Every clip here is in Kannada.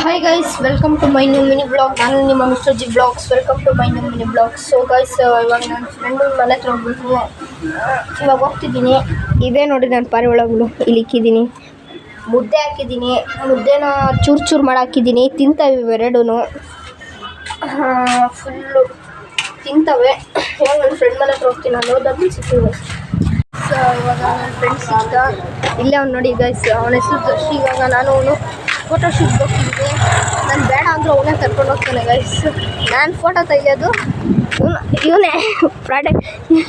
Hi guys, welcome to my new mini vlog. ನಾನು ನಿಮ್ಮ mister G blogs. Welcome to my new mini blogs. So guys, ಇವಾಗ ನನ್ನ ಫ್ರೆಂಡ್ ಮನೆ ಹತ್ರ ಹೋಗ್ಬೇಕು. ಇವಾಗ ಹೋಗ್ತಿದ್ದೀನಿ. ಇದೇ ನೋಡಿ ನಾನು ಪಾರಿವಾಳಗಳು ಇಲ್ಲಿ ಇಕ್ಕಿದ್ದೀನಿ. ಮುದ್ದೆ ಹಾಕಿದ್ದೀನಿ. ಮುದ್ದೆನ ಚೂರು ಮಾಡಿ ಹಾಕಿದ್ದೀನಿ. ತಿಂತವೆ ಇವೆರಡೂ. ಫುಲ್ಲು ತಿಂತವೆ. ಇವಾಗ ನನ್ನ ಫ್ರೆಂಡ್ ಮನೆ ಹತ್ರ ಹೋಗ್ತೀನಿ. ನಾನು ಹೋದಾಗ ಸಿಗ್ತೀವಿ. ಸೊ ಇವಾಗ ನನ್ನ ಫ್ರೆಂಡ್ ಸಿಗ್ತ ಇಲ್ಲೇ ಅವ್ನು ನೋಡಿ ಗೈಸ್, ಅವನ ಹೆಸರು ದರ್ಶಿ. ಇವಾಗ ನಾನು ಅವನು ಫೋಟೋ ಶೂಟ್ ಹೋಗ್ತಿದ್ದೆ. ನಾನು ಬೇಡ ಅಂದರೂ ಅವನೇ ಕರ್ಕೊಂಡು ಹೋಗ್ತಾನೆ ಗೈಸ್. ನಾನು ಫೋಟೋ ತೆಗಿಯೋದು ಇವನೇ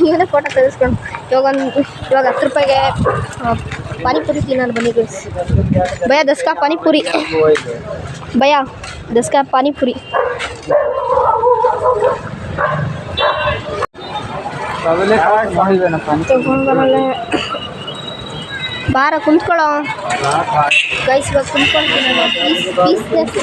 ಇವನೇ ಫೋಟೋ ತೆಗೆಸ್ಕೊಂಡು. ಇವಾಗ 10 ರೂಪಾಯಿಗೆ ಪಾನಿಪುರಿ ತಿನ್ನೋದು ಬನ್ನಿ ಗೈಸ್. ಭಯ ದಸ್ಕಾ ಪಾನಿಪುರಿ, ಭಯ ದಸ್ಕಾ ಪಾನಿಪುರಿ. ತಗೊಂಡ್ಬರಲ್ಲ ಬಾರ ಕುಂತ್ಕೊಳ್ಳೋ ಗೈಸ್. ಇವಾಗ ಕುಂತ್ಕೊಳ್ತೀನಿ. ಪೀಸ್ ಬೇಕು.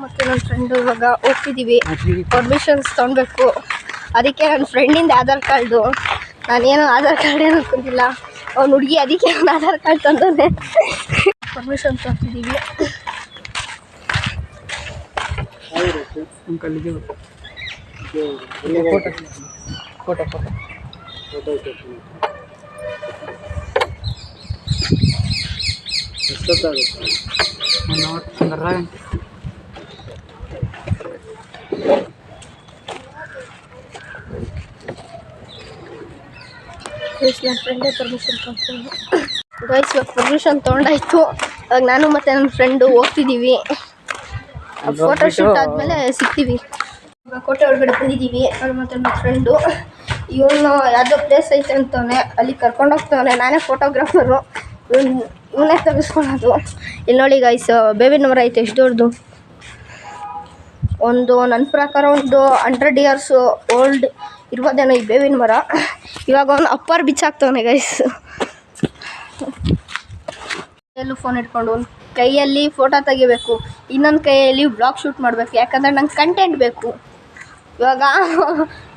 ಮತ್ತು ನನ್ನ ಫ್ರೆಂಡು ಇವಾಗ ಹೋಗ್ತಿದ್ದೀವಿ. ಪರ್ಮಿಷನ್ಸ್ ತೊಗೊಬೇಕು. ಅದಕ್ಕೆ ನನ್ನ ಫ್ರೆಂಡಿಂದ ಆಧಾರ್ ಕಾರ್ಡು. ನಾನೇನು ಆಧಾರ್ ಕಾರ್ಡ್ ಏನು ಅನ್ಕೊಂಡಿಲ್ಲ. ಅವ್ನು ಹುಡುಗಿ, ಅದಕ್ಕೆ ಅವ್ನು ಆಧಾರ್ ಕಾರ್ಡ್ ತಂದಾನೆ. ಪರ್ಮಿಷನ್ ತೊಗೊತಿದ್ದೀವಿ. ನನ್ನ ಫ್ರೆಂಡೇ ಪರ್ಮಿಷನ್ ತೊಗೊತೀನಿ ಗೈಸ್. ಇವಾಗ ಪರ್ಮಿಷನ್ ತೊಗೊಂಡಾಯ್ತು. ಇವಾಗ ನಾನು ಮತ್ತು ನನ್ನ ಫ್ರೆಂಡು ಹೋಗ್ತಿದ್ದೀವಿ. ಫೋಟೋ ಶೂಟ್ ಆದಮೇಲೆ ಸಿಗ್ತೀವಿ. ಇವಾಗ ಕೋಟೆ ಒಳಗಡೆ ಬಂದಿದ್ದೀವಿ. ನಾನು ಮತ್ತು ನನ್ನ ಫ್ರೆಂಡು. ಇವನು ಯಾವುದೋ ಪ್ಲೇಸ್ ಐತೆ ಅಂತವನೆ, ಅಲ್ಲಿ ಕರ್ಕೊಂಡು ಹೋಗ್ತಾವನೆ. ನಾನೇ ಫೋಟೋಗ್ರಾಫರು. ಇವನೇ ತೆಗೆಸ್ಕೊಳೋದು. ಇಲ್ಲಿ ನೋಡಿ ಗೈಸ್, ಬೇವಿನ ಮರ ಐತೆ. ಎಷ್ಟು ದೊಡ್ಡದು! ನನ್ನ ಪ್ರಕಾರ 100 years ಓಲ್ಡ್ ಇರ್ಬೋದೇನೋ ಈ ಬೇವಿನ ಮರ. ಇವಾಗ ಅವನು ಅಪ್ಪರ್ ಬಿಚ್ಚಾಕ್ತವನೆ ಗೈಸ್. ಎಲ್ಲೂ ಫೋನ್ ಇಟ್ಕೊಂಡು ಒಂದು ಕೈಯಲ್ಲಿ ಫೋಟೋ ತೆಗಿಬೇಕು, ಇನ್ನೊಂದು ಕೈಯಲ್ಲಿ ಬ್ಲಾಗ್ ಶೂಟ್ ಮಾಡಬೇಕು. ಯಾಕಂದರೆ ನಂಗೆ ಕಂಟೆಂಟ್ ಬೇಕು. ಇವಾಗ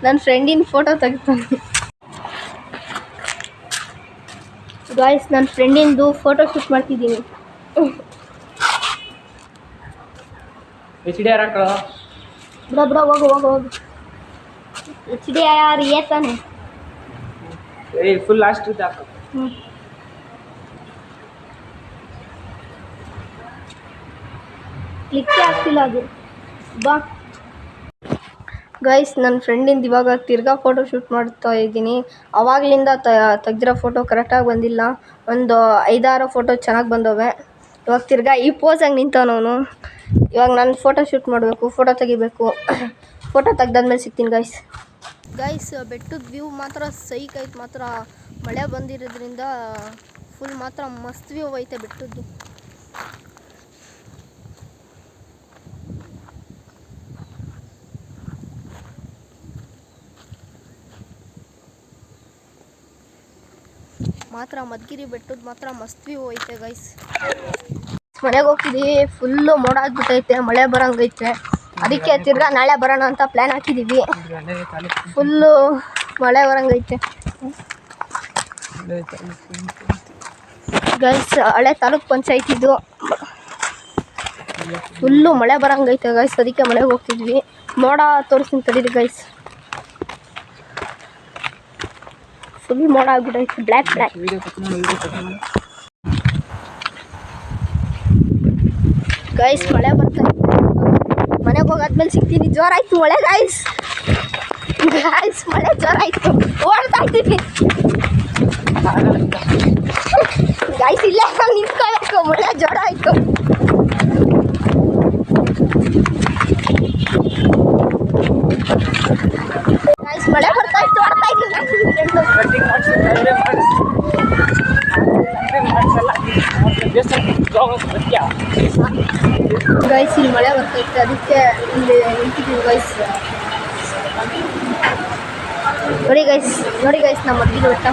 ನನ್ನ ಫ್ರೆಂಡಿನ ಫೋಟೋ ತೆಗಿತಾನೆ ಗಾಯ್ಸ್. ನನ್ನ ಫ್ರೆಂಡಿಂದು ಫೋಟೋ ಶೂಟ್ ಮಾಡ್ತಿದ್ದೀನಿ. ಬಿಡ ಹೋಗು. HDR ತಾನೆ ಫುಲ್ ಲಾಸ್ಟ್ ಕ್ಲಿಕ್ಕೇ ಆಗ್ತಿಲ್ಲ ಅದು. ಬಾ ಗೈಸ್, ನನ್ನ ಫ್ರೆಂಡಿಂದ ಇವಾಗ ತಿರ್ಗಾ ಫೋಟೋ ಶೂಟ್ ಮಾಡ್ತಾ ಇದ್ದೀನಿ. ಆವಾಗಲಿಂದ ತೆಗ್ದಿರೋ ಫೋಟೋ ಕರೆಕ್ಟಾಗಿ ಬಂದಿಲ್ಲ. ಒಂದು 5-6 ಫೋಟೋ ಚೆನ್ನಾಗಿ ಬಂದವೆ. ಇವಾಗ ತಿರ್ಗಾ ಈ ಪೋಸಾಗಿ ನಿಂತವನವನು. ಇವಾಗ ನಾನು ಫೋಟೋ ಶೂಟ್ ಮಾಡಬೇಕು, ಫೋಟೋ ತೆಗಿಬೇಕು. ಫೋಟೋ ತೆಗ್ದಾದ್ಮೇಲೆ ಸಿಗ್ತೀನಿ ಗೈಸ್. ಬೆಟ್ಟದ ವ್ಯೂ ಮಾತ್ರ ಸೈಕ್ ಐತೆ. ಮಾತ್ರ ಮಳೆ ಬಂದಿರೋದ್ರಿಂದ ಫುಲ್ ಮಾತ್ರ ಮಸ್ತ್ ವ್ಯೂ ಐತೆ ಬೆಟ್ಟದ್ದು. ಮಾತ್ರ ಮದ್ಗಿರಿ ಬೆಟ್ಟದ ಮಾತ್ರ ಮಸ್ತ್ ವ್ಯೂ ಐತೆ ಗೈಸ್. ಮನೆಗೆ ಹೋಗ್ತಿದ್ದೀವಿ. ಫುಲ್ಲು ಮೋಡ ಆಗ್ಬಿಟ್ಟೈತೆ, ಮಳೆ ಬರೋಂಗೈತೆ. ಅದಕ್ಕೆ ತಿರ್ಗಾ ನಾಳೆ ಬರೋಣ ಅಂತ ಪ್ಲ್ಯಾನ್ ಹಾಕಿದ್ದೀವಿ. ಫುಲ್ಲು ಮಳೆ ಬರೋಂಗೈತೆ ಗೈಸ್. ಹಳೆ ತಾಲೂಕ್ ಪಂಚಾಯತ್ ಇದು. ಫುಲ್ಲು ಮಳೆ ಬರೋಂಗೈತೆ ಗೈಸ್. ಅದಕ್ಕೆ ಮನೆಗೆ ಹೋಗ್ತಿದ್ವಿ. ಮೋಡ ತೋರಿಸ್ತೀನಿ ತಡೀರಿ ಗೈಸ್. ಫುಲ್ ಮೋಡ ಆಗ್ಬಿಟ್ಟೈತೆ, ಬ್ಲ್ಯಾಕ್. ಗೈಸ್ ಮಳೆ ಬರ್ತೈತೆ. ಮನೆಗೆ ಹೋಗಾದ್ಮೇಲೆ ಸಿಗ್ತೀನಿ. ಜೋರಾಯ್ತು ಮಳೆ ಗೈಸ್. ಮಳೆ ಜೋರಾಯ್ತು. ಓಡ್ತಾ ಇದ್ದೀವಿ ಗೈಸ್. ಇಲ್ಲೇ ನಿಂತ್ಕೋಬೇಕು, ಮಳೆ ಜೋರಾಯ್ತು. ಗೈಸ್ ಮಳೆ ಬರ್ತಾಯಿತ್ತು, ಓಡ್ತಾ ಇದ್ದೀನಿ. ಗೈಸ್ ಇಲ್ಲಿ ಮಳೆ ಬರ್ತೈತೆ, ಅದಕ್ಕೆ ಇಲ್ಲಿ ನಿಂತಿದ್ದೀವಿ ಗೈಸ್. ನೋಡಿ ಗೈಸ್ ನಮ್ಮ ಮದ್ದಿನ ಊಟ.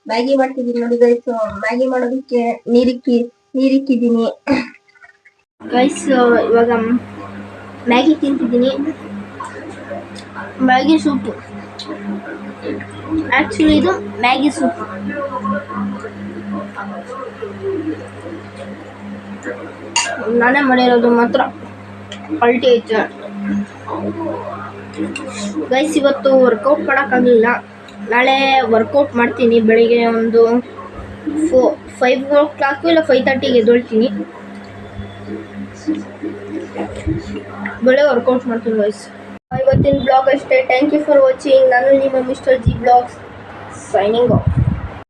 ಮ್ಯಾಗಿ ಮಾಡ್ತಿದ್ದೀನಿ ನೋಡಿ ಗೈಸ್. ಮ್ಯಾಗಿ ಮಾಡೋದಕ್ಕೆ ನೀರಿಕ್ಕಿದ್ದೀನಿ ಗೈಸ್. ಇವಾಗ ಮ್ಯಾಗಿ ತಿಂತಿದ್ದೀನಿ. ಮ್ಯಾಗಿ ಸೂಪು, ಆ್ಯಕ್ಚುಲಿ ಇದು ಮ್ಯಾಗಿ ಸೂಪು. ನಾನೇ ಮಾಡಿರೋದು ಮಾತ್ರ ಕ್ವಾಲಿಟಿ ಐತೆ ಗೈಸ್. ಇವತ್ತು ವರ್ಕೌಟ್ ಮಾಡೋಕ್ಕಾಗಲಿಲ್ಲ, ನಾಳೆ ವರ್ಕೌಟ್ ಮಾಡ್ತೀನಿ. ಬೆಳಿಗ್ಗೆ ಒಂದು 5 o'clock ಇಲ್ಲ 5:30ಗೆ ಎದ್ದೇಳ್ತೀನಿ. ಬೆಳೆ ವರ್ಕೌಟ್ ಮಾಡ್ತೀನಿ ಗೈಸ್. ಇವತ್ತಿನ ಬ್ಲಾಗ್ ಅಷ್ಟೇ. Thank you for watching. ನಾನು ನಿಮ್ಮ mister G blogs signing of.